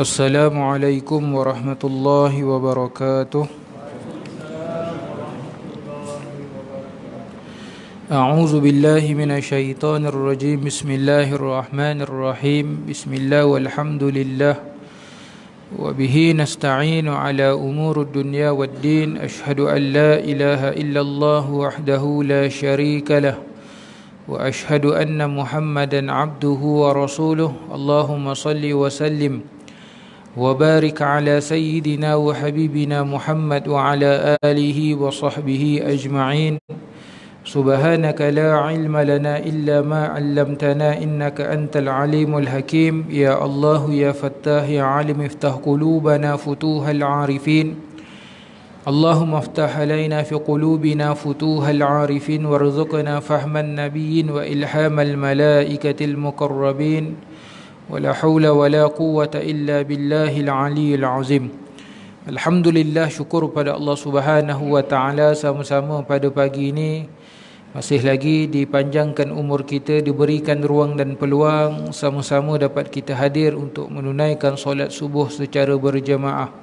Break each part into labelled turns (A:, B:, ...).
A: Assalamualaikum warahmatullahi wabarakatuh. A'udzu billahi minasyaitonir rajim. Bismillahirrahmanirrahim. Bismillah walhamdulillah. Wa bihi nasta'inu ala umurud dunya waddin. Asyhadu an la ilaha illallah wahdahu la syarika lah. Wa asyhadu anna Muhammadan abduhu wa rasuluh. Allahumma salli wa sallim وبارك على سيدنا وحبيبنا محمد وعلى آله وصحبه أجمعين سبحانك لا علم لنا إلا ما علمتنا إنك أنت العليم الحكيم يا الله يا فتاح يا عالم افتح قلوبنا فتوح العارفين اللهم افتح علينا في قلوبنا فتوح العارفين وارزقنا فهم النبيين وإلهام الملائكة المقربين ولا حول ولا قوة إلا بالله العلي العظيم. Alhamdulillah, syukur pada Allah Subhanahu wa taala, sama-sama pada pagi ini masih lagi dipanjangkan umur kita, diberikan ruang dan peluang sama-sama dapat kita hadir untuk menunaikan solat subuh secara berjamaah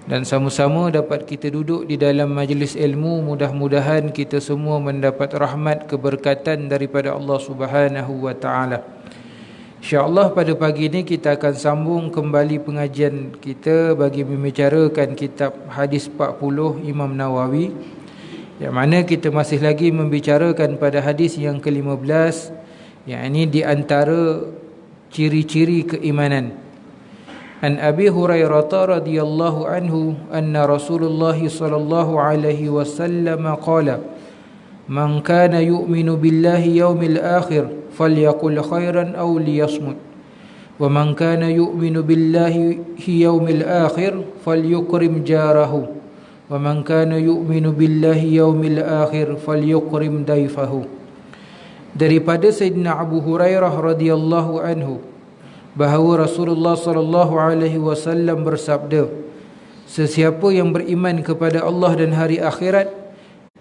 A: dan sama-sama dapat kita duduk di dalam majlis ilmu. Mudah-mudahan kita semua mendapat rahmat keberkatan daripada Allah Subhanahu wa taala. InsyaAllah pada pagi ini kita akan sambung kembali pengajian kita bagi membicarakan kitab Hadis 40 Imam Nawawi, yang mana kita masih lagi membicarakan pada hadis yang ke-15, yang ini di antara ciri-ciri keimanan. An Abi Hurairah radhiyallahu anhu anna Rasulullah sallallahu alaihi wasallam qala man kana yu'minu billahi yawmil akhir فليقل خيرا أو ليصمت ومن كان يؤمن بالله يوم الآخر فليكرم جاره ومن كان يؤمن بالله يوم الآخر فليكرم ضيفه. Daripada Sayyidina Abu Hurairah radhiyallahu anhu bahawa Rasulullah sallallahu alaihi wasallam bersabda, sesiapa yang beriman kepada Allah dan hari akhirat,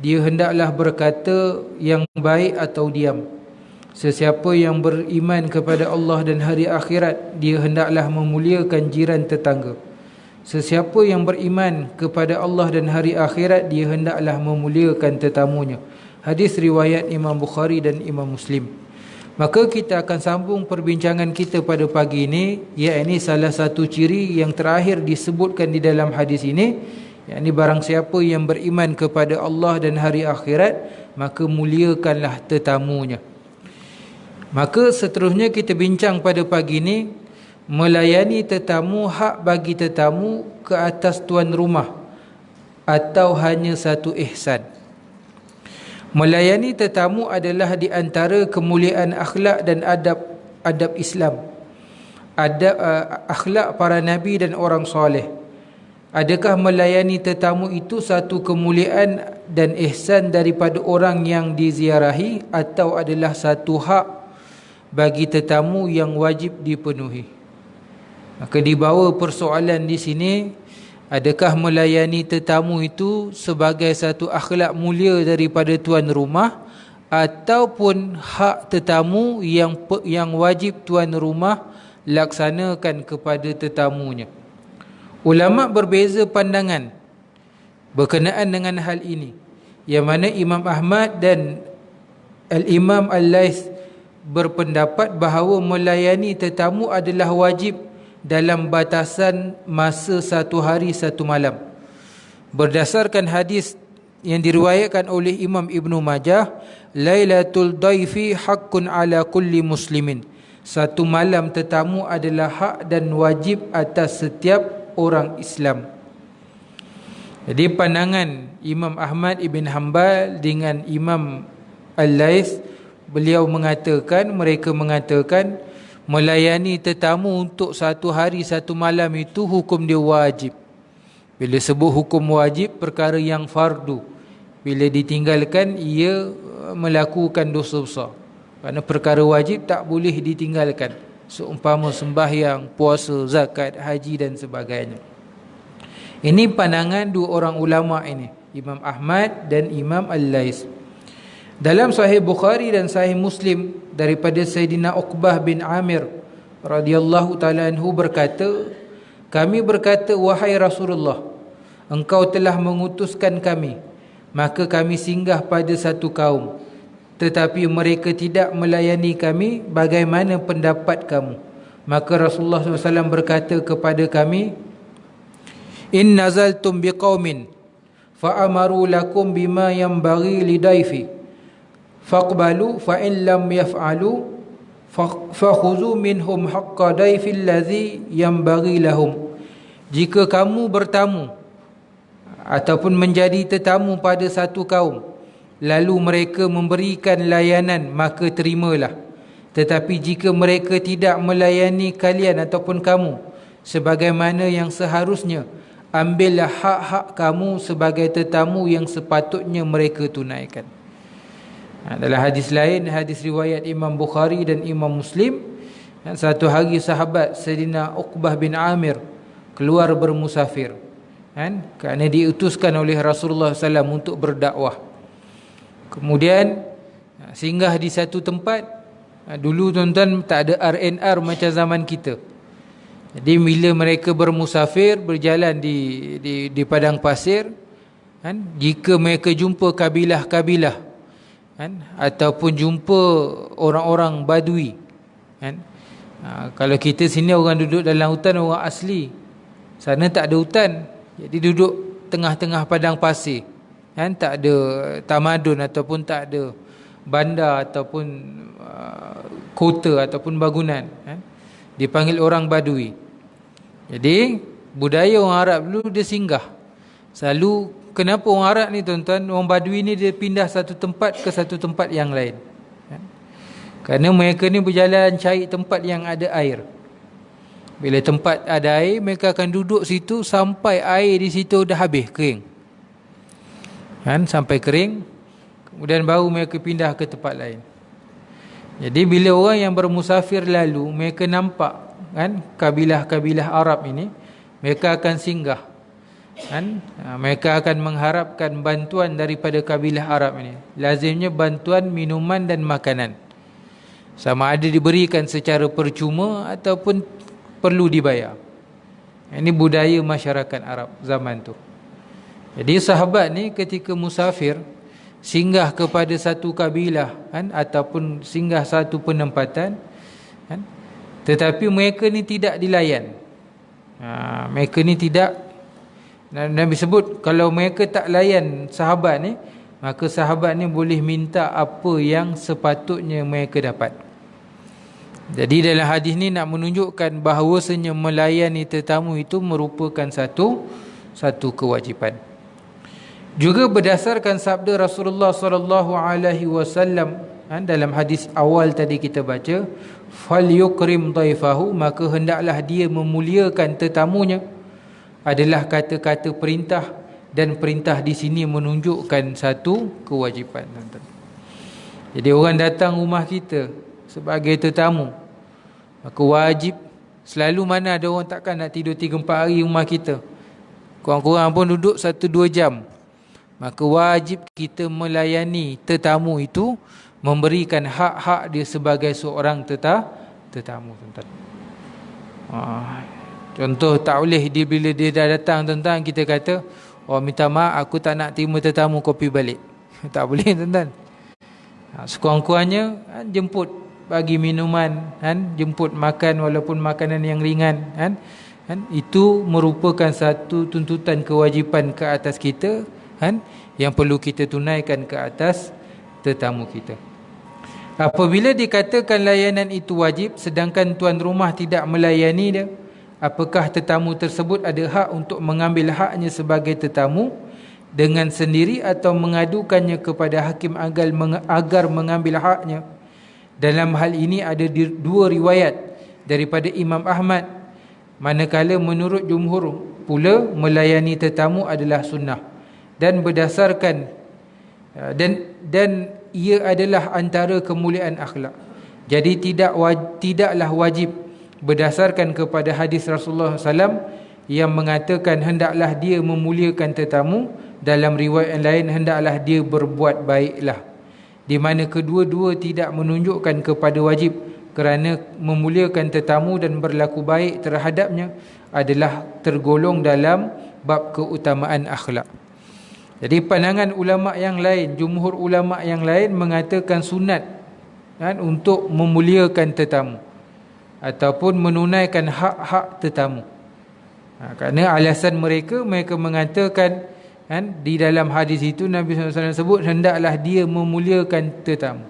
A: dia hendaklah berkata yang baik atau diam. Sesiapa yang beriman kepada Allah dan hari akhirat, dia hendaklah memuliakan jiran tetangga. Sesiapa yang beriman kepada Allah dan hari akhirat, dia hendaklah memuliakan tetamunya. Hadis riwayat Imam Bukhari dan Imam Muslim. Maka kita akan sambung perbincangan kita pada pagi ini, iaitu salah satu ciri yang terakhir disebutkan di dalam hadis ini, iaitu barang siapa yang beriman kepada Allah dan hari akhirat, maka muliakanlah tetamunya. Maka seterusnya kita bincang pada pagi ini, melayani tetamu, hak bagi tetamu ke atas tuan rumah atau hanya satu ihsan. Melayani tetamu adalah di antara kemuliaan akhlak dan adab Islam, akhlak para nabi dan orang soleh. Adakah melayani tetamu itu satu kemuliaan dan ihsan daripada orang yang diziarahi, atau adalah satu hak bagi tetamu yang wajib dipenuhi? Maka dibawa persoalan di sini, adakah melayani tetamu itu sebagai satu akhlak mulia daripada tuan rumah, ataupun hak tetamu yang wajib tuan rumah laksanakan kepada tetamunya? Ulama berbeza pandangan berkenaan dengan hal ini, yang mana Imam Ahmad dan Al-Imam Al-Laits berpendapat bahawa melayani tetamu adalah wajib dalam batasan masa 1 hari 1 malam. Berdasarkan hadis yang diriwayatkan oleh Imam Ibnu Majah, Lailatul Daifi haqqun ala kulli muslimin. 1 malam tetamu adalah hak dan wajib atas setiap orang Islam. Jadi pandangan Imam Ahmad ibn Hanbal dengan Imam Al-Laits, mereka mengatakan melayani tetamu untuk 1 hari 1 malam itu hukum dia wajib. Bila sebut hukum wajib, perkara yang fardu, bila ditinggalkan ia melakukan dosa besar. Kerana perkara wajib tak boleh ditinggalkan, seumpama sembahyang, puasa, zakat, haji dan sebagainya. Ini pandangan dua orang ulama ini, Imam Ahmad dan Imam Al-Laits. Dalam Sahih Bukhari dan Sahih Muslim daripada Sayyidina Uqbah bin Amir radhiyallahu ta'ala anhu berkata, Kami berkata, wahai Rasulullah, engkau telah mengutuskan kami, maka kami singgah pada satu kaum, tetapi mereka tidak melayani kami. Bagaimana pendapat kamu? Maka Rasulullah SAW berkata kepada kami, in nazaltum biqaumin fa'amaru lakum bima yanbaghi lidaifi faqbalu, fa in lam yaf'alu fakhuzu minhum haqqa daifi allazi yanbaghi lahum. Jika kamu bertamu ataupun menjadi tetamu pada satu kaum, lalu mereka memberikan layanan, maka terimalah. Tetapi jika mereka tidak melayani kalian ataupun kamu sebagaimana yang seharusnya, ambillah hak-hak kamu sebagai tetamu yang sepatutnya mereka tunaikan. Dalam hadis lain, hadis riwayat Imam Bukhari dan Imam Muslim, satu hari sahabat Sayyidina Uqbah bin Amir keluar bermusafir, kerana diutuskan oleh Rasulullah SAW untuk berdakwah. Kemudian singgah di satu tempat. Dulu tuan-tuan tak ada RNR macam zaman kita. Jadi bila mereka bermusafir, berjalan di padang pasir, jika mereka jumpa kabilah-kabilah, ataupun jumpa orang-orang badui, kalau kita sini orang duduk dalam hutan, orang asli, sana tak ada hutan, jadi duduk tengah-tengah padang pasir, tak ada tamadun ataupun tak ada bandar ataupun kota ataupun bangunan, dipanggil orang badui. Jadi budaya orang Arab dulu dia singgah. Selalu kenapa orang Arab ni tuan-tuan, orang badui ni dia pindah satu tempat ke satu tempat yang lain, kerana mereka ni berjalan cari tempat yang ada air. Bila tempat ada air, mereka akan duduk situ sampai air di situ dah habis, kering, sampai kering, kemudian baru mereka pindah ke tempat lain. Jadi bila orang yang bermusafir lalu, mereka nampak kabilah-kabilah Arab ini, mereka akan singgah, mereka akan mengharapkan bantuan daripada kabilah Arab ini. Lazimnya bantuan minuman dan makanan, sama ada diberikan secara percuma ataupun perlu dibayar. Ini budaya masyarakat Arab zaman tu. Jadi sahabat ni ketika musafir, singgah kepada satu kabilah, ataupun singgah satu penempatan, tetapi mereka ni tidak dilayan. Mereka ni tidak, Nabi sebut kalau mereka tak layan sahabat ni, maka sahabat ni boleh minta apa yang sepatutnya mereka dapat. Jadi dalam hadis ni nak menunjukkan bahawasanya melayani tetamu itu merupakan satu kewajipan. Juga berdasarkan sabda Rasulullah SAW, dalam hadis awal tadi kita baca, falyukrim dhaifahu, maka hendaklah dia memuliakan tetamunya, adalah kata-kata perintah, dan perintah di sini menunjukkan satu kewajipan. Jadi orang datang rumah kita sebagai tetamu, maka wajib, selalu mana ada orang takkan nak tidur 3-4 hari rumah kita, kurang-kurang pun duduk 1-2 jam, maka wajib kita melayani tetamu itu, memberikan hak-hak dia sebagai seorang tetamu, tuan-tuan. Contoh tak boleh dia bila dia dah datang, tuan-tuan, kita kata, oh minta maaf aku tak nak terima tetamu, kopi balik. Tak boleh, tuan-tuan. Sekurang-kurangnya jemput, bagi minuman, jemput makan walaupun makanan yang ringan, itu merupakan satu tuntutan kewajipan ke atas kita, yang perlu kita tunaikan ke atas tetamu kita. Apabila dikatakan layanan itu wajib, sedangkan tuan rumah tidak melayani dia, apakah tetamu tersebut ada hak untuk mengambil haknya sebagai tetamu dengan sendiri atau mengadukannya kepada hakim agar mengambil haknya? Dalam hal ini ada 2 riwayat daripada Imam Ahmad, manakala menurut jumhur pula melayani tetamu adalah sunnah, dan berdasarkan dan ia adalah antara kemuliaan akhlak. Jadi tidaklah wajib, berdasarkan kepada hadis Rasulullah SAW yang mengatakan hendaklah dia memuliakan tetamu. Dalam riwayat yang lain, hendaklah dia berbuat baiklah, di mana kedua-dua tidak menunjukkan kepada wajib, kerana memuliakan tetamu dan berlaku baik terhadapnya adalah tergolong dalam bab keutamaan akhlak. Jadi pandangan ulama yang lain, jumhur ulama yang lain mengatakan sunat kan, untuk memuliakan tetamu ataupun menunaikan hak-hak tetamu. Kerana alasan mereka mengatakan kan, di dalam hadis itu Nabi SAW sebut hendaklah dia memuliakan tetamu.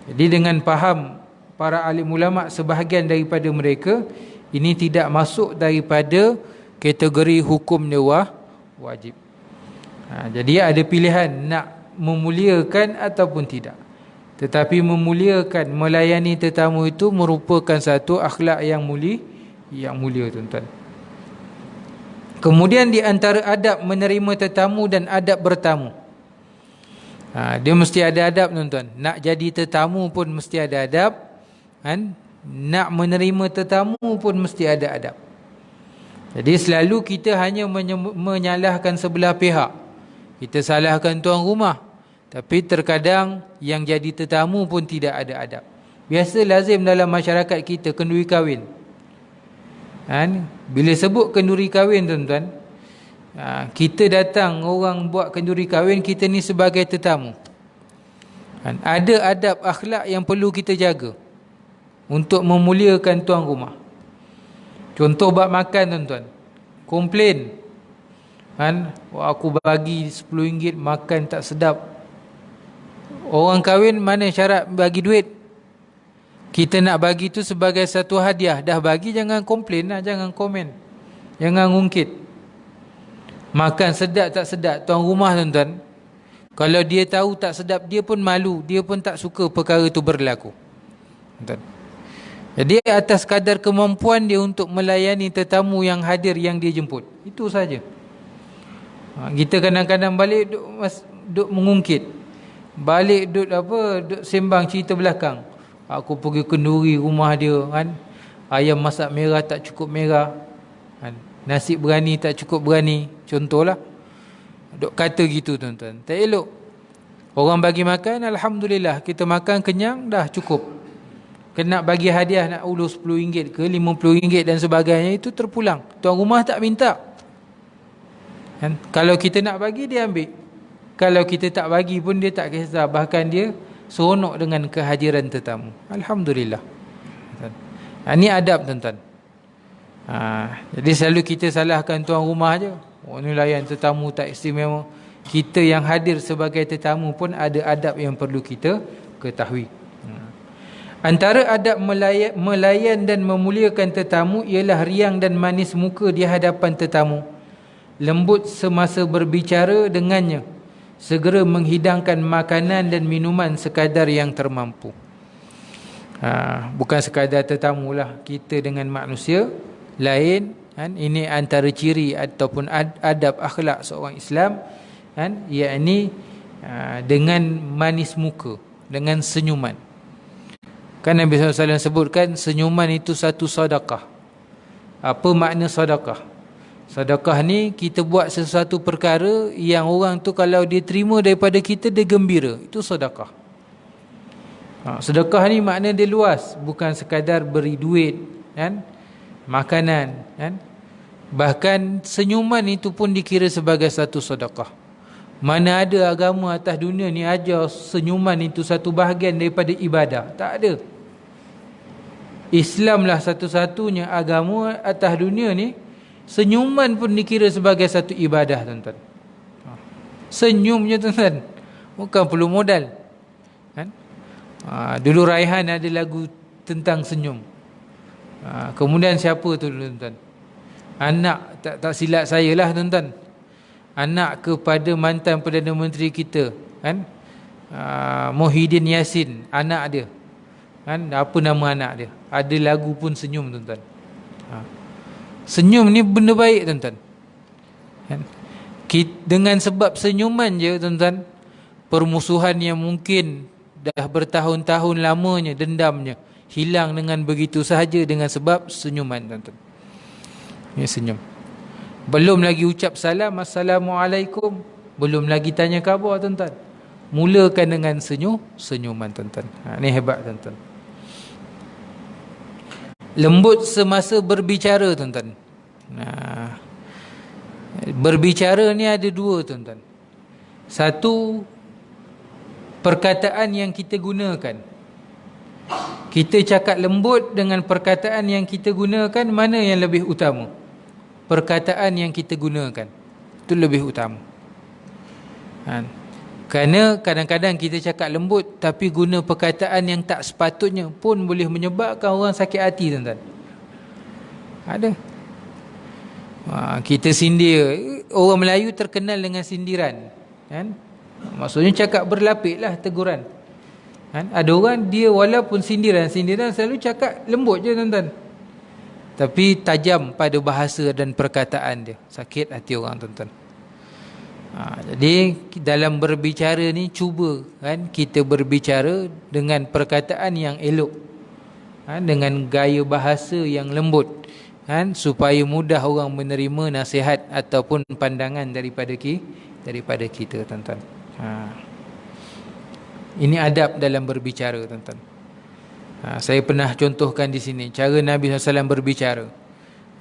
A: Jadi dengan faham para alim ulama sebahagian daripada mereka, ini tidak masuk daripada kategori hukumnya wajib. Jadi ada pilihan nak memuliakan ataupun tidak. Tetapi memuliakan, melayani tetamu itu merupakan satu akhlak yang mulia tuan-tuan. Kemudian di antara adab menerima tetamu dan adab bertamu. Dia mesti ada adab tuan-tuan. Nak jadi tetamu pun mesti ada adab. Kan? Nak menerima tetamu pun mesti ada adab. Jadi selalu kita hanya menyalahkan sebelah pihak. Kita salahkan tuan rumah, tapi terkadang yang jadi tetamu pun tidak ada adab. Biasa lazim dalam masyarakat kita kenduri kahwin. Bila sebut kenduri kahwin tuan-tuan, kita datang orang buat kenduri kahwin, kita ni sebagai tetamu. Ada adab akhlak yang perlu kita jaga untuk memuliakan tuan rumah. Contoh bab makan tuan-tuan, komplain aku bagi RM10 makan tak sedap. Orang kahwin mana syarat bagi duit? Kita nak bagi tu sebagai satu hadiah. Dah bagi jangan komplain lah, jangan komen, jangan ngungkit. Makan sedap tak sedap, tuan rumah tuan-tuan, kalau dia tahu tak sedap, dia pun malu, dia pun tak suka perkara tu berlaku. Tuan. Jadi atas kadar kemampuan dia untuk melayani tetamu yang hadir, yang dia jemput, itu saja. Kita kadang-kadang balik duk mengungkit, balik duk sembang cerita belakang. Aku pergi kenduri rumah dia kan, ayam masak merah tak cukup merah kan, nasi berani tak cukup berani, contohlah. Duk kata gitu tuan-tuan, tak elok. Orang bagi makan, alhamdulillah, kita makan kenyang dah cukup. Kena bagi hadiah nak ulur RM10 ke RM50 dan sebagainya, itu terpulang. Tuan rumah tak minta kan? Kalau kita nak bagi, dia ambil. Kalau kita tak bagi pun dia tak kisah. Bahkan dia seronok dengan kehadiran tetamu. Alhamdulillah. Ini adab tuan-tuan. Jadi selalu kita salahkan tuan rumah je. Ni layan tetamu tak istimewa. Kita yang hadir sebagai tetamu pun ada adab yang perlu kita ketahui. Antara adab melayan dan memuliakan tetamu ialah riang dan manis muka di hadapan tetamu, lembut semasa berbicara dengannya, segera menghidangkan makanan dan minuman sekadar yang termampu. Bukan sekadar tetamu lah, kita dengan manusia lain kan? Ini antara ciri ataupun adab akhlak seorang Islam kan? Iaitu dengan manis muka, dengan senyuman. Kan Nabi SAW sebutkan senyuman itu satu sedekah. Apa makna sedekah? Sedekah ni kita buat sesuatu perkara yang orang tu kalau dia terima daripada kita, dia gembira. Itu sedekah. Sedekah ni makna dia luas, bukan sekadar beri duit kan, makanan kan. Bahkan senyuman itu pun dikira sebagai satu sedekah. Mana ada agama atas dunia ni ajar senyuman itu satu bahagian daripada ibadah? Tak ada. Islamlah satu-satunya agama atas dunia ni, senyuman pun dikira sebagai satu ibadah tuan-tuan. Senyumnya tuan-tuan, bukan perlu modal kan? Dulu Raihan ada lagu tentang senyum. Kemudian siapa tu tuan-tuan? Anak, tak silap saya lah tuan-tuan, anak kepada mantan Perdana Menteri kita kan, Muhyiddin Yassin, anak dia kan, apa nama anak dia, ada lagu pun senyum tuan-tuan. Senyum ni benda baik tuan-tuan kan? Dengan sebab senyuman je tuan-tuan, permusuhan yang mungkin dah bertahun-tahun lamanya dendamnya hilang dengan begitu sahaja dengan sebab senyuman tuan-tuan. Ini senyum. Belum lagi ucap salam, Assalamualaikum, belum lagi tanya khabar tuan-tuan, mulakan dengan senyuman tuan-tuan. Ini hebat tuan-tuan. Lembut semasa berbicara, tuan-tuan. Nah, berbicara ni ada dua, tuan-tuan. Satu, perkataan yang kita gunakan. Kita cakap lembut dengan perkataan yang kita gunakan, mana yang lebih utama? Perkataan yang kita gunakan itu lebih utama. Kerana kadang-kadang kita cakap lembut tapi guna perkataan yang tak sepatutnya pun boleh menyebabkan orang sakit hati, tuan-tuan. Ada. Kita sindir. Orang Melayu terkenal dengan sindiran, kan? Maksudnya cakap berlapik lah teguran, kan? Ada orang dia walaupun sindiran selalu cakap lembut je, tuan-tuan, tapi tajam pada bahasa dan perkataan dia. Sakit hati orang, tuan-tuan. Jadi dalam berbicara ni cuba, kan, kita berbicara dengan perkataan yang elok, kan, dengan gaya bahasa yang lembut, kan, supaya mudah orang menerima nasihat ataupun pandangan daripada kita, tuan-tuan. Ini adab dalam berbicara, tuan-tuan. Saya pernah contohkan di sini cara Nabi SAW berbicara,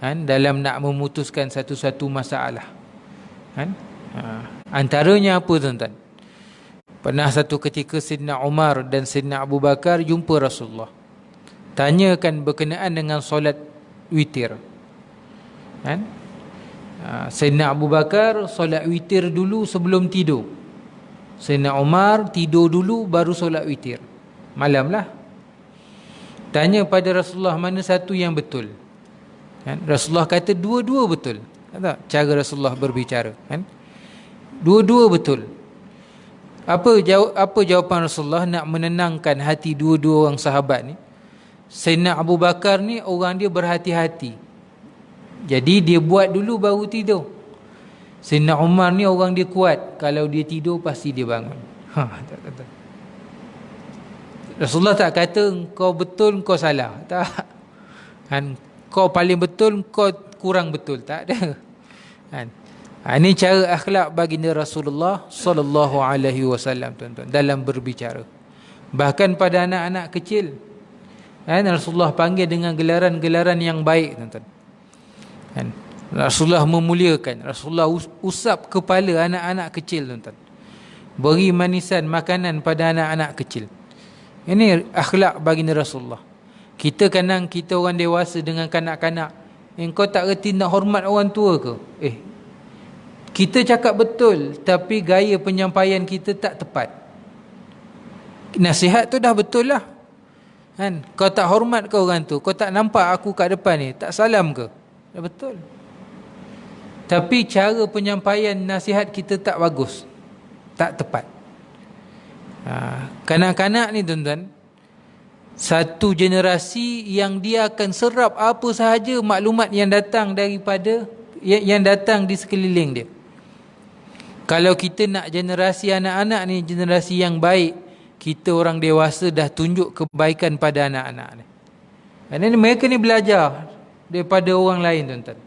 A: kan, dalam nak memutuskan satu-satu masalah, kan. Antaranya apa, tuan-tuan? Pernah satu ketika Sayyidina Umar dan Sayyidina Abu Bakar jumpa Rasulullah, tanyakan berkenaan dengan solat witir, kan? Sayyidina Abu Bakar solat witir dulu sebelum tidur. Sayyidina Umar tidur dulu baru solat witir, malam lah. Tanya pada Rasulullah mana satu yang betul, kan? Rasulullah kata dua-dua betul. Tak? Cara Rasulullah berbicara, kan? Dua-dua betul. Apa jawapan Rasulullah nak menenangkan hati dua-dua orang sahabat ni? Sayyidina Abu Bakar ni orang dia berhati-hati, jadi dia buat dulu baru tidur. Sayyidina Umar ni orang dia kuat, kalau dia tidur pasti dia bangun. Tak. Rasulullah tak kata kau betul kau salah, tak, kan? Kau paling betul kau kurang betul, tak ada, kan? Ini cara akhlak baginda Rasulullah sallallahu alaihi wasallam, tuan-tuan, dalam berbicara. Bahkan pada anak-anak kecil, kan, Rasulullah panggil dengan gelaran-gelaran yang baik, tuan-tuan, kan? Rasulullah memuliakan. Rasulullah usap kepala anak-anak kecil, tuan-tuan, beri manisan makanan pada anak-anak kecil. Ini akhlak baginda Rasulullah. Kita kadang kita orang dewasa dengan kanak-kanak, kau tak reti nak hormat orang tua ke? Kita cakap betul tapi gaya penyampaian kita tak tepat. Nasihat tu dah betul lah, kan? Kau tak hormat ke orang tu? Kau tak nampak aku kat depan ni, tak salam ke? Dah betul. Tapi cara penyampaian nasihat kita tak bagus, tak tepat. Kanak-kanak ni, tuan-tuan, satu generasi yang dia akan serap apa sahaja maklumat yang datang daripada yang datang di sekeliling dia. Kalau kita nak generasi anak-anak ni generasi yang baik, kita orang dewasa dah tunjuk kebaikan pada anak-anak ni. Kerana mereka ni belajar daripada orang lain, tuan-tuan.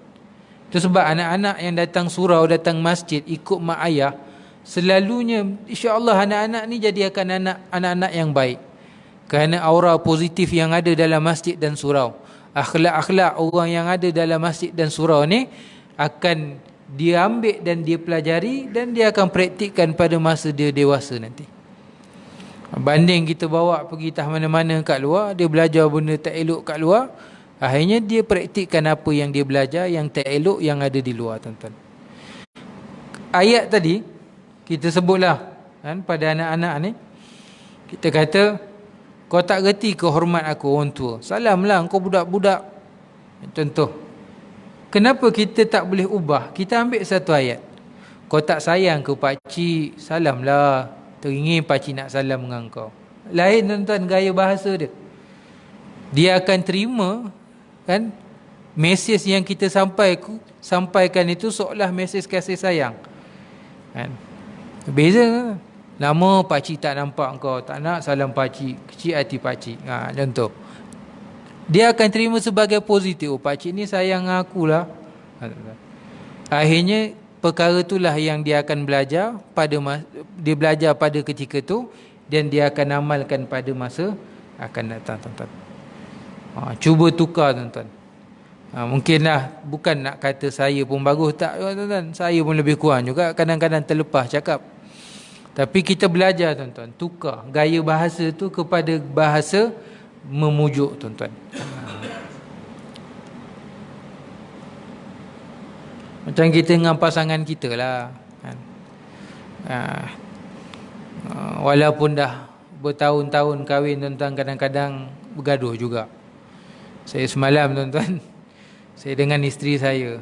A: Itu sebab anak-anak yang datang surau, datang masjid ikut mak ayah, selalunya insya-Allah anak-anak ni jadi akan anak-anak yang baik. Kerana aura positif yang ada dalam masjid dan surau, akhlak-akhlak orang yang ada dalam masjid dan surau ni akan dia ambil dan dia pelajari dan dia akan praktikkan pada masa dia dewasa nanti. Banding kita bawa pergi tah mana-mana kat luar, dia belajar benda tak elok kat luar, akhirnya dia praktikkan apa yang dia belajar yang tak elok yang ada di luar, tuan-tuan. Ayat tadi kita sebutlah, kan, pada anak-anak ni kita kata kau tak reti ke hormat aku orang tua, salamlah kau budak-budak. Contoh, kenapa kita tak boleh ubah? Kita ambil satu ayat, kau tak sayang ke pakcik, salamlah, teringin pakcik nak salam dengan kau. Lain, tuan-tuan, gaya bahasa dia. Dia akan terima, kan, mesej yang kita sampaikan itu seolah mesej kasih sayang, kan? Beza. Lama pakcik tak nampak kau, tak nak salam pakcik, kecil hati pakcik. Contoh, dia akan terima sebagai positif. Oh, pakcik ni sayang aku lah. Akhirnya perkara itulah yang dia akan belajar dia belajar pada ketika tu, dan dia akan amalkan pada masa akan datang, tuan-tuan. Cuba tukar tuan-tuan. Mungkinlah bukan nak kata saya pun bagus, tak tuan-tuan, saya pun lebih kurang juga, kadang-kadang terlepas cakap. Tapi kita belajar tuan-tuan, tukar gaya bahasa tu kepada bahasa memujuk tuan-tuan. Macam kita dengan pasangan kita lah kan? Walaupun dah bertahun-tahun kahwin tuan-tuan, kadang-kadang bergaduh juga. Saya semalam tuan-tuan, saya dengan isteri saya,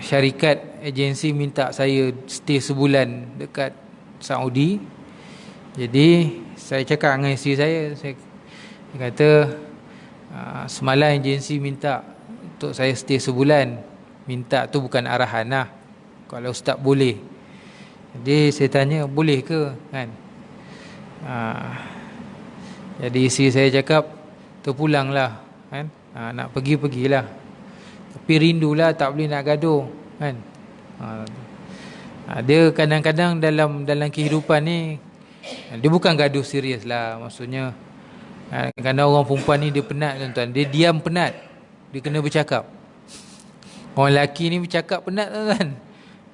A: syarikat agensi minta saya stay sebulan dekat Saudi. Jadi saya cakap dengan isteri saya kata, semalam agensi minta untuk saya stay sebulan. Minta tu bukan arahan lah, kalau ustaz boleh. Jadi saya tanya, boleh ke kan? Jadi isteri saya cakap, terpulanglah kan, nak pergilah, tapi rindulah, tak boleh nak gaduh kan. Dia kadang-kadang dalam kehidupan ni, dia bukan gaduh serius lah, maksudnya kadang orang perempuan ni dia penat tuan-tuan, dia diam penat, dia kena bercakap. Orang lelaki ni bercakap penat tuan-tuan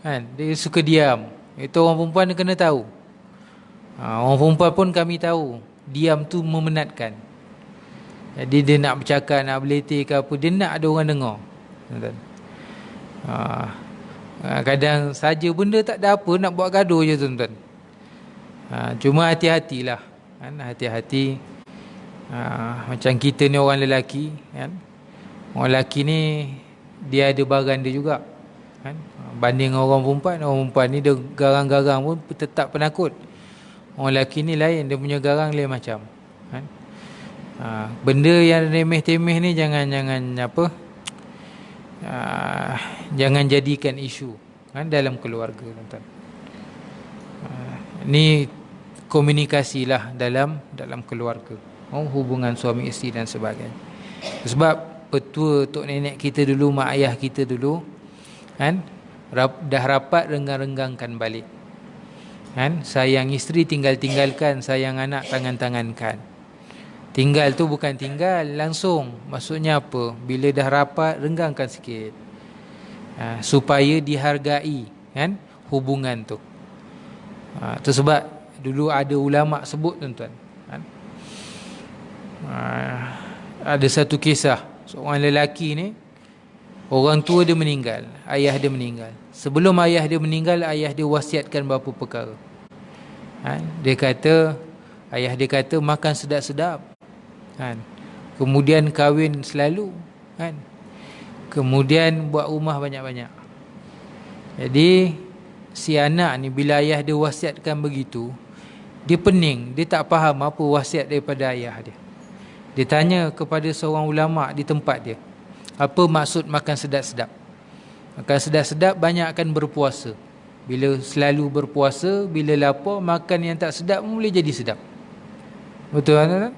A: kan, dia suka diam. Itu orang perempuan dia kena tahu. Orang perempuan pun kami tahu, diam tu memenatkan. Jadi dia nak bercakap, nak berletih ke apa, dia nak ada orang dengar. Kadang saja benda tak ada apa, nak buat gaduh je tuan-tuan. Cuma hati-hatilah kan, hati-hati. Macam kita ni orang lelaki kan, orang lelaki ni dia ada barang dia juga kan. Banding orang perempuan ni dia garang-garang pun tetap penakut. Orang lelaki ni lain, dia punya garang lain macam kan. Benda yang remeh-temeh ni jangan apa, jangan jadikan isu kan dalam keluarga tuan-tuan. Ni komunikasilah dalam keluarga, hubungan suami isteri dan sebagainya. Sebab petua tok nenek kita dulu, mak ayah kita dulu kan, dah rapat renggang-renggangkan balik kan. Sayang isteri tinggalkan, sayang anak tangan-tangankan. Tinggal tu bukan tinggal langsung, maksudnya apa? Bila dah rapat, renggangkan sikit, supaya dihargai kan hubungan tu. Tu sebab dulu ada ulama sebut tuan-tuan kan? Ada satu kisah, seorang lelaki ni, orang tua dia meninggal, ayah dia meninggal. Sebelum ayah dia meninggal, ayah dia wasiatkan beberapa perkara kan? Ayah dia kata makan sedap-sedap kan? Kemudian kahwin selalu kan? Kemudian buat rumah banyak-banyak. Jadi si anak ni bila ayah dia wasiatkan begitu, dia pening, dia tak faham apa wasiat daripada ayah dia. Dia tanya kepada seorang ulama di tempat dia, apa maksud makan sedap-sedap? Makan sedap-sedap banyakkan berpuasa. Bila selalu berpuasa, bila lapar, makan yang tak sedap boleh jadi sedap. Betul kan?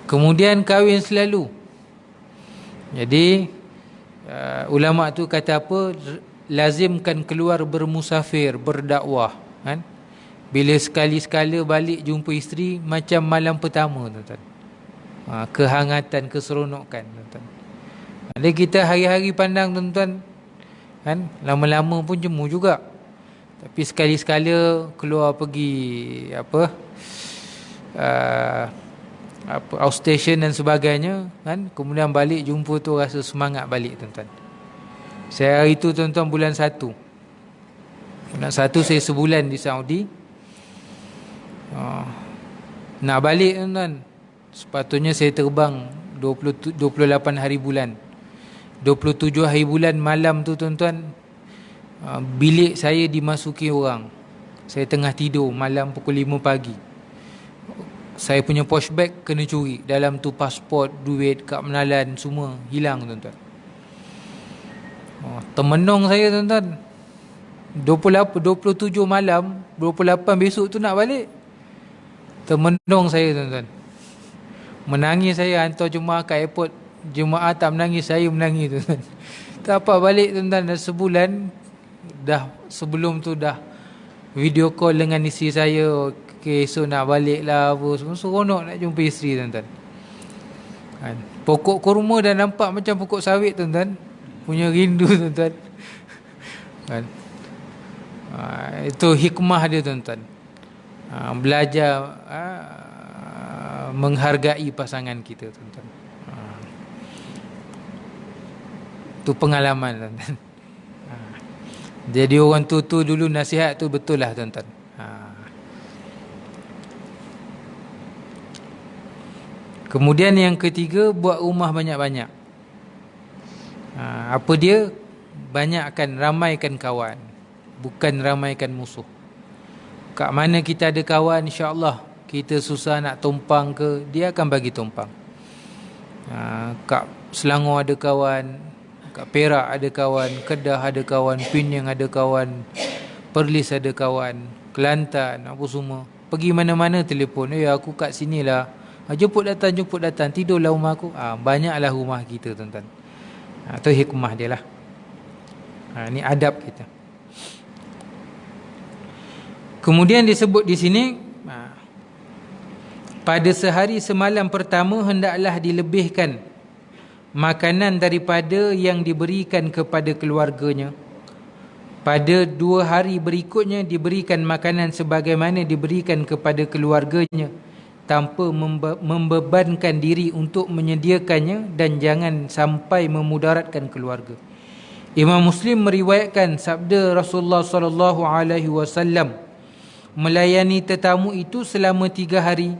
A: Kemudian kahwin selalu. Jadi ulama tu kata apa? Lazimkan keluar bermusafir, berdakwah kan? Bila sekali-sekala balik jumpa isteri macam malam pertama tuan-tuan. Kehangatan, keseronokan tuan-tuan. Jadi kita hari-hari pandang tuan-tuan kan, lama-lama pun jemu juga. Tapi sekali-sekala keluar pergi outstation dan sebagainya kan, kemudian balik jumpa tu rasa semangat balik tuan-tuan. Saya hari tu tuan-tuan bulan 1 saya sebulan di Saudi. Nak balik tuan-tuan, sepatutnya saya terbang 28 hari bulan. 27 hari bulan malam tu tuan-tuan, bilik saya dimasuki orang. Saya tengah tidur malam pukul 5 pagi. Saya punya posh bag kena curi. Dalam tu pasport, duit, kad menalan semua hilang tuan-tuan. Termenung saya tuan-tuan. 27 malam, 28 besok tu nak balik. Termenung saya tuan-tuan. Menangis saya, hantar jemaah kat airport. Jemaah tak menangis, saya menangis tuan-tuan. Tak apa balik tuan-tuan, dah sebulan. Dah sebelum tu dah video call dengan isteri saya, fikir esok nak balik lah apa semua. Seronok nak jumpa isteri tuan-tuan. Kan? Pokok kurma dah nampak macam pokok sawit tuan-tuan. Punya rindu tuan-tuan. Kan? Itu hikmah dia tuan-tuan. Belajar menghargai pasangan kita tuan-tuan. Itu pengalaman tuan-tuan. Jadi orang tu dulu nasihat tu betul lah tuan-tuan. Kemudian yang ketiga, buat rumah banyak-banyak. Apa dia? Banyakkan, ramaikan kawan, bukan ramaikan musuh. Kat mana kita ada kawan, insya-Allah kita susah nak tumpang ke, dia akan bagi tumpang. Kat Selangor ada kawan, kat Perak ada kawan, Kedah ada kawan, Penang ada kawan, Perlis ada kawan, Kelantan, apa semua. Pergi mana-mana telefon, aku kat sinilah. Jemput datang, tidurlah rumah aku. Banyaklah rumah kita tuan-tuan. Itu hikmah dia lah. Ini adab kita. Kemudian disebut di sini, pada sehari semalam pertama hendaklah dilebihkan makanan daripada yang diberikan kepada keluarganya. Pada 2 hari berikutnya diberikan makanan sebagaimana diberikan kepada keluarganya, tanpa membebankan diri untuk menyediakannya, dan jangan sampai memudaratkan keluarga. Imam Muslim meriwayatkan sabda Rasulullah sallallahu alaihi wasallam, melayani tetamu itu selama 3 hari,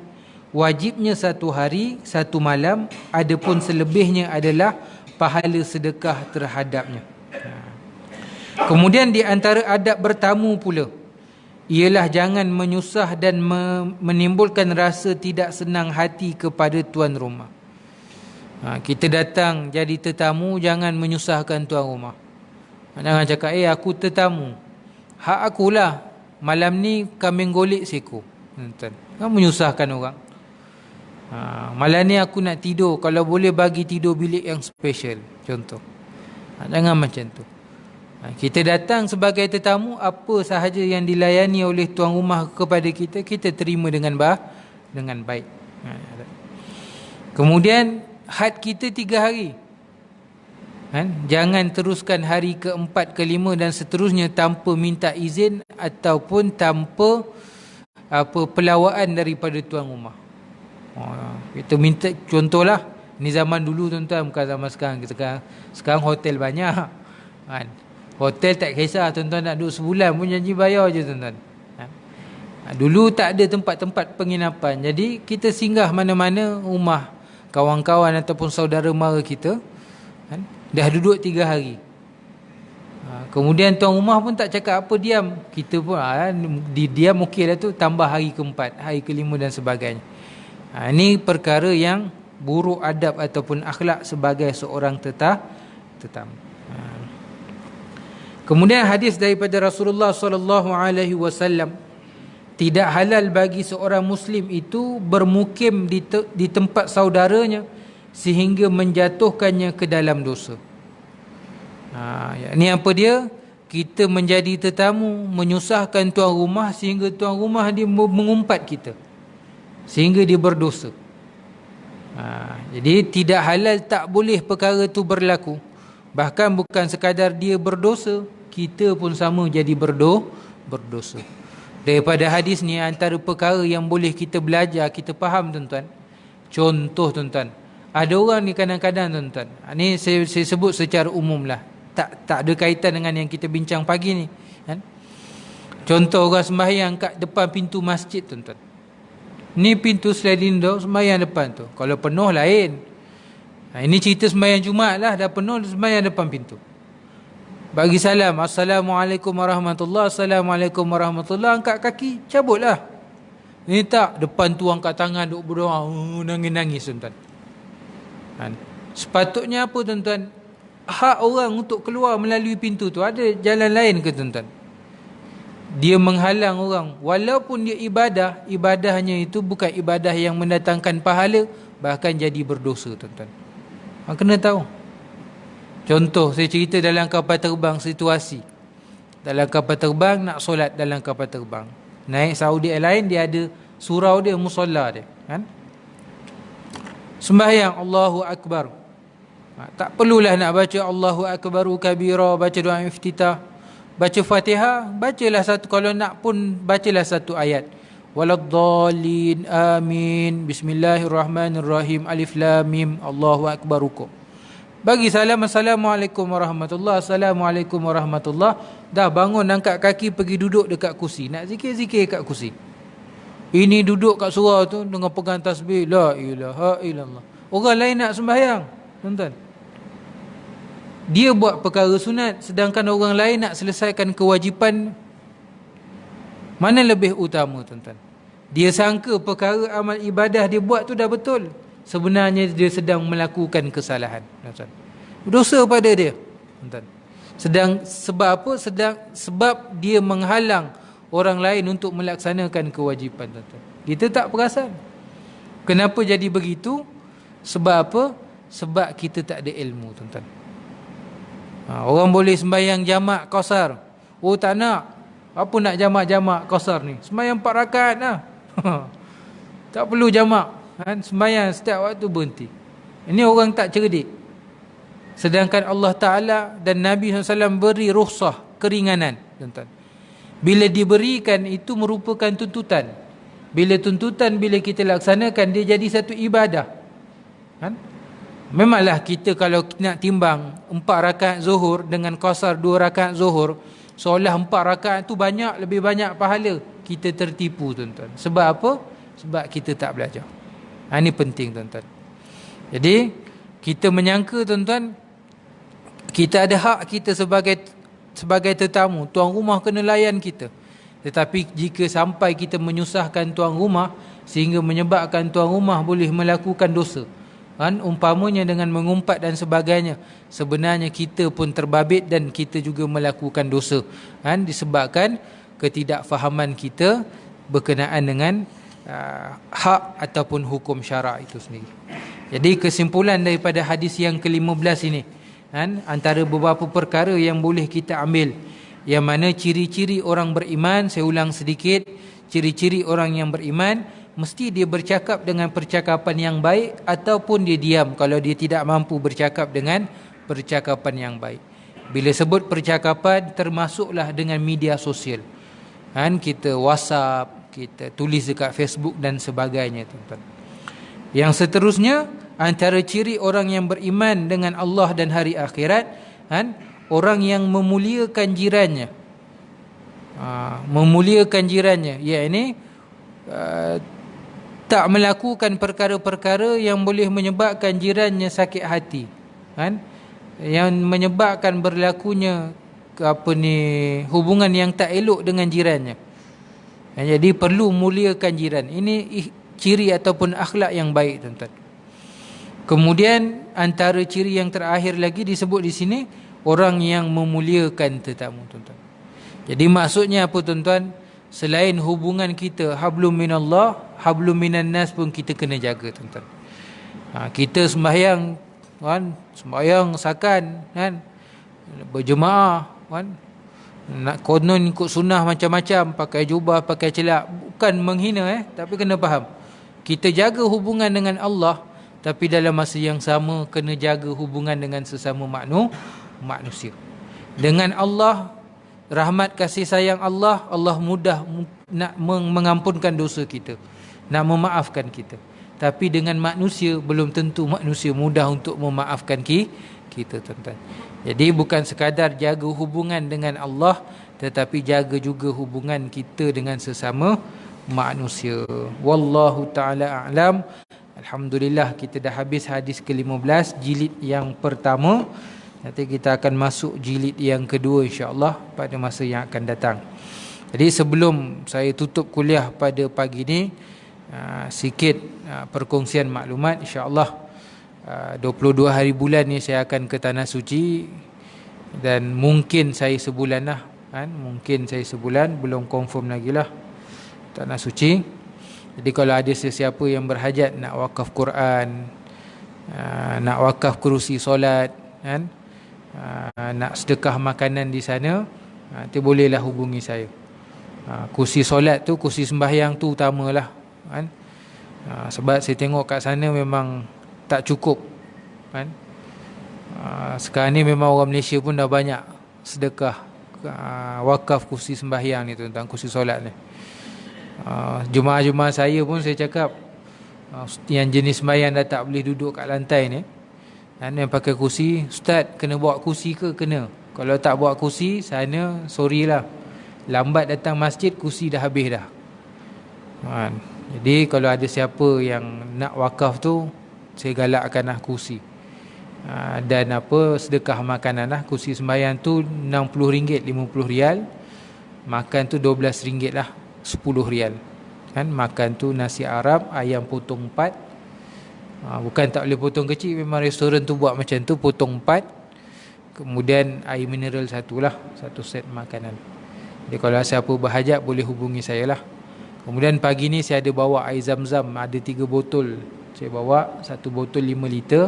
A: wajibnya 1 hari 1 malam, adapun selebihnya adalah pahala sedekah terhadapnya. Kemudian di antara adab bertamu pula ialah jangan menyusah dan menimbulkan rasa tidak senang hati kepada tuan rumah. Kita datang jadi tetamu, jangan menyusahkan tuan rumah. Jangan cakap, aku tetamu, hak akulah, malam ni kambing golek seekor. Kan menyusahkan orang. Malam ni aku nak tidur, kalau boleh bagi tidur bilik yang special, contoh. Jangan macam tu. Kita datang sebagai tetamu, apa sahaja yang dilayani oleh tuan rumah kepada kita, kita terima dengan baik. Kemudian had kita 3 hari. Jangan teruskan hari ke-4, ke-5 dan seterusnya tanpa minta izin ataupun tanpa pelawaan daripada tuan rumah. Kita minta, contohlah, ni zaman dulu tuan-tuan, bukan zaman sekarang. Sekarang hotel banyak. Hotel tak kisah tuan-tuan nak duduk sebulan pun janji bayar je tuan-tuan. Dulu tak ada tempat-tempat penginapan. Jadi kita singgah mana-mana rumah kawan-kawan ataupun saudara mara kita, dah duduk 3 hari. Kemudian tuan rumah pun tak cakap apa, diam. Kita pun diam, okey lah tu, tambah hari ke-4, hari ke-5 dan sebagainya. Ini perkara yang buruk adab ataupun akhlak sebagai seorang tetamu. Kemudian hadis daripada Rasulullah sallallahu alaihi wasallam, tidak halal bagi seorang muslim itu bermukim di tempat saudaranya sehingga menjatuhkannya ke dalam dosa. Ini apa dia? Kita menjadi tetamu, menyusahkan tuan rumah sehingga tuan rumah dia mengumpat kita, sehingga dia berdosa. Jadi tidak halal, tak boleh perkara itu berlaku. Bahkan bukan sekadar dia berdosa, kita pun sama jadi berdosa. Daripada hadis ni, antara perkara yang boleh kita belajar, kita faham tuan-tuan. Contoh tuan-tuan, ada orang ni kadang-kadang tuan-tuan, ni saya sebut secara umum lah, tak ada kaitan dengan yang kita bincang pagi ni, kan? Contoh orang sembahyang kat depan pintu masjid tuan-tuan. Ni pintu sliding door, sembahyang depan tu. Kalau penuh lain. Ini cerita sembahyang Jumaat lah, dah penuh, sembahyang depan pintu. Bagi salam, Assalamualaikum warahmatullahi, Assalamualaikum warahmatullahi, angkat kaki, cabutlah. Ini tak, depan tu angkat tangan, duk berdoa, nangis-nangis tuan-tuan. Sepatutnya apa tuan-tuan? Hak orang untuk keluar melalui pintu tu, ada jalan lain ke tuan-tuan? Dia menghalang orang, walaupun dia ibadahnya itu bukan ibadah yang mendatangkan pahala, bahkan jadi berdosa tuan-tuan. Kena tahu. Contoh, saya cerita dalam kapal terbang, situasi dalam kapal terbang, nak solat dalam kapal terbang. Naik Saudi Airline dia ada surau dia, musalla dia, kan? Sembahyang Allahu Akbar, tak perlulah nak baca Allahu Akbaru kabira, baca doa iftitah. Baca Fatihah, bacalah satu, kalau nak pun bacalah satu ayat. Waladdallin, amin, bismillahirrahmanirrahim, alif lam mim, Allahu Akbar, rukuk. Bagi salam, assalamualaikum warahmatullahi, assalamualaikum warahmatullahi. Dah bangun, angkat kaki, pergi duduk dekat kursi. Nak zikir-zikir kat kursi. Ini duduk kat surau tu dengan pegang tasbih, la ilaha illallah. Orang lain nak sembahyang, tuan-tuan, dia buat perkara sunat, sedangkan orang lain nak selesaikan kewajipan. Mana lebih utama, tuan-tuan? Dia sangka perkara amal ibadah dia buat tu dah betul, sebenarnya dia sedang melakukan kesalahan, tuan-tuan. Dosa pada dia, tuan-tuan. Sebab apa? Sebab dia menghalang orang lain untuk melaksanakan kewajipan, tuan-tuan. Kita tak perasan. Kenapa jadi begitu? Sebab apa? Sebab kita tak ada ilmu, tuan-tuan. Orang boleh sembahyang jamak qausar. Oh, tak nak. Apa nak jamak-jamak qausar ni? Sembahyang 4 rakaat lah. Tak perlu jamak, kan? Sembahyang setiap waktu berhenti. Ini orang tak cerdik. Sedangkan Allah Ta'ala dan Nabi SAW beri rukhsah, keringanan, tuan-tuan. Bila diberikan, itu merupakan tuntutan. Bila tuntutan, bila kita laksanakan, dia jadi satu ibadah, kan? Memanglah kita kalau nak timbang 4 rakaat zuhur dengan qausar 2 rakaat zuhur, seolah 4 rakaat tu banyak, lebih banyak pahala. Kita tertipu, tuan-tuan. Sebab apa? Sebab kita tak belajar. Ini penting, tuan-tuan. Jadi kita menyangka, tuan-tuan, kita ada hak kita sebagai tetamu. Tuan rumah kena layan kita. Tetapi jika sampai kita menyusahkan tuan rumah sehingga menyebabkan tuan rumah boleh melakukan dosa, kan, umpamanya dengan mengumpat dan sebagainya, sebenarnya kita pun terbabit dan kita juga melakukan dosa, kan, disebabkan ketidakfahaman kita berkenaan dengan hak ataupun hukum syarak itu sendiri. Jadi kesimpulan daripada hadis yang ke-15 ini, kan, antara beberapa perkara yang boleh kita ambil, yang mana ciri-ciri orang beriman, saya ulang sedikit, ciri-ciri orang yang beriman, mesti dia bercakap dengan percakapan yang baik ataupun dia diam kalau dia tidak mampu bercakap dengan percakapan yang baik. Bila sebut percakapan, termasuklah dengan media sosial, kan, kita WhatsApp, kita tulis dekat Facebook dan sebagainya, tuan-tuan. Yang seterusnya, antara ciri orang yang beriman dengan Allah dan hari akhirat, kan, orang yang memuliakan jirannya. Memuliakan jirannya, iaitu tak melakukan perkara-perkara yang boleh menyebabkan jirannya sakit hati, kan, yang menyebabkan berlakunya hubungan yang tak elok dengan jirannya. Jadi perlu muliakan jiran. Ini ciri ataupun akhlak yang baik, tuan-tuan. Kemudian antara ciri yang terakhir lagi disebut di sini, orang yang memuliakan tetamu, tuan-tuan. Jadi maksudnya apa, tuan-tuan? Selain hubungan kita hablum minallah, hablum minan nas pun kita kena jaga, tuan-tuan. Kita sembahyang, kan, sembahyang sakan, kan, berjemaah, kan, nak konon ikut sunnah macam-macam, pakai jubah, pakai celak, bukan menghina, tapi kena faham, kita jaga hubungan dengan Allah, tapi dalam masa yang sama kena jaga hubungan dengan sesama manusia. Dengan Allah, rahmat kasih sayang Allah, Allah mudah nak mengampunkan dosa kita, nak memaafkan kita. Tapi dengan manusia, belum tentu manusia mudah untuk memaafkan kita, tuan-tuan. Jadi bukan sekadar jaga hubungan dengan Allah, tetapi jaga juga hubungan kita dengan sesama manusia. Wallahu ta'ala a'lam. Alhamdulillah, kita dah habis hadis ke-15, jilid yang pertama. Nanti kita akan masuk jilid yang kedua, insya-Allah, pada masa yang akan datang. Jadi sebelum saya tutup kuliah pada pagi ini, sikit perkongsian maklumat, insya-Allah. 22 hari bulan ni saya akan ke Tanah Suci, dan mungkin saya sebulan lah, kan? Mungkin saya sebulan, belum confirm lagi lah Tanah Suci. Jadi kalau ada sesiapa yang berhajat nak wakaf Quran, nak wakaf kerusi solat, kan, nak sedekah makanan di sana, nanti bolehlah hubungi saya. Kursi solat tu, kursi sembahyang tu utamalah kan. Sebab saya tengok kat sana memang tak cukup kan. Sekarang ni memang orang Malaysia pun dah banyak sedekah wakaf kursi sembahyang ni tentang kursi solat ni. Jemaah-jemaah saya pun saya cakap, yang jenis sembahyang dah tak boleh duduk kat lantai ni, yang pakai kursi, ustaz kena bawa kursi ke? Kena. Kalau tak bawa kursi, sana sorry lah, lambat datang masjid kursi dah habis dah. Jadi kalau ada siapa yang nak wakaf tu, saya galakkan lah kursi. Dan sedekah makanan lah. Kursi sembahyang tu RM60, RM50. Makan tu RM12 lah, RM10 kan. Makan tu nasi Arab, ayam potong 4. Bukan tak boleh potong kecil, memang restoran tu buat macam tu, potong 4. Kemudian air mineral 1 lah, 1 set makanan. Jadi kalau siapa berhajat boleh hubungi saya lah. Kemudian pagi ni saya ada bawa air zam-zam, ada 3 botol. Saya bawa 1 botol 5 liter.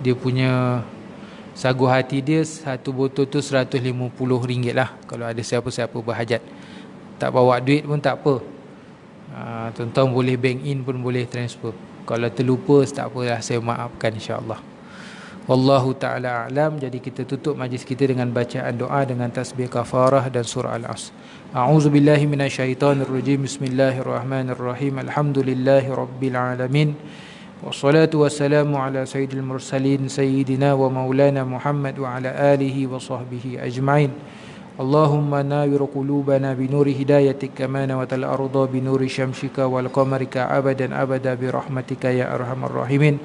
A: Dia punya sagu hati dia, 1 botol tu RM150 lah. Kalau ada siapa-siapa berhajat, tak bawa duit pun tak apa, tuan-tuan boleh bank in pun boleh transfer. Kalau terlupa tak apalah, saya maafkan insya-Allah. Wallahu ta'ala a'lam. Jadi kita tutup majlis kita dengan bacaan doa dengan tasbih kafarah dan surah Al-Asr. A'udzubillahi minasyaitonirrajim. Bismillahirrahmanirrahim. Alhamdulillahi rabbil alamin. Wassalatu wassalamu ala sayyidil mursalin sayyidina wa maulana Muhammad wa ala alihi wa sahbihi ajma'in. Allahumma nawwir qulubana binuri hidayatik kama nawatal arda binuri syamsika wal qamarika abadan abada bi rahmatika ya arhamar rahimin.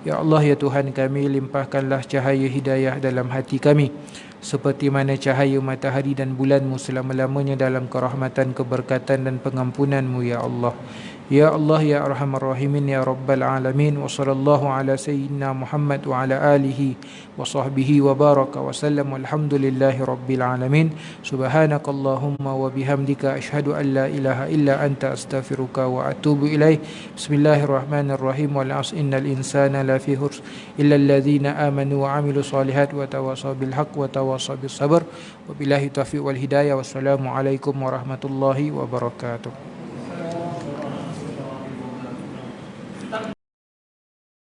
A: Ya Allah, ya Tuhan kami, limpahkanlah cahaya hidayah dalam hati kami, seperti mana cahaya matahari dan bulanmu selama-lamanya dalam kerahmatan, keberkatan dan pengampunanmu ya Allah. Ya Allah, ya arhamar rahimin, ya rabbal alamin. Wa sallallahu ala sayyidina Muhammad wa ala alihi wa sahbihi wa baraka wa sallam. Walhamdulillahi rabbil alamin. Subhanakallahumma wa bihamdika ashhadu an la ilaha illa anta astaghfiruka wa atubu ilaih. Bismillahirrahmanirrahim. Wal 'asr innal insana lafi khusr illa alladhina amanu wa 'amilus solihat wa tawassaw bil haqq wa tawassaw bis sabr. Wabillahi taufiq wal hidayah. Wassalamu alaikum warahmatullahi wabarakatuh.